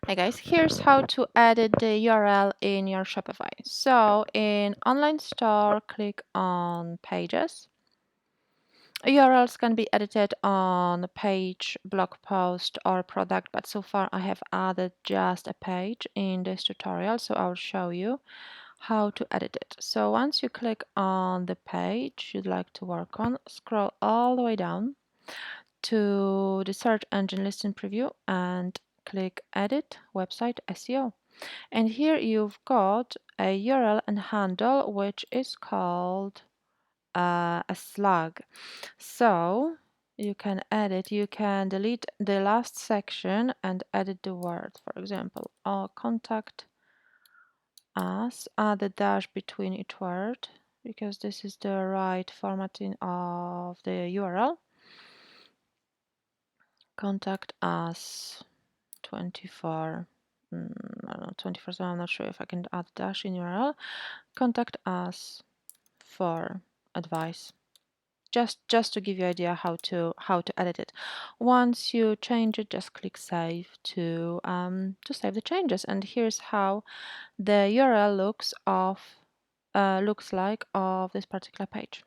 Hey guys, here's how to edit the URL in your Shopify. So in online store, click on pages. URLs can be edited on a page, blog post or product, but so far I have added just a page in this tutorial, so I'll show you how to edit it. So once you click on the page you'd like to work on, scroll all the way down to the search engine listing preview and click edit website SEO. And here you've got a URL and handle which is called a slug. So you can edit, you can delete the last section and edit the word. For example, contact us, add a dash between each word because this is the right formatting of the URL. Contact us 24. I don't know, 24, I'm not sure if I can add dash in URL. Contact us for advice. Just to give you an idea how to edit it. Once you change it, just click save to save the changes. And here's how the URL looks like of this particular page.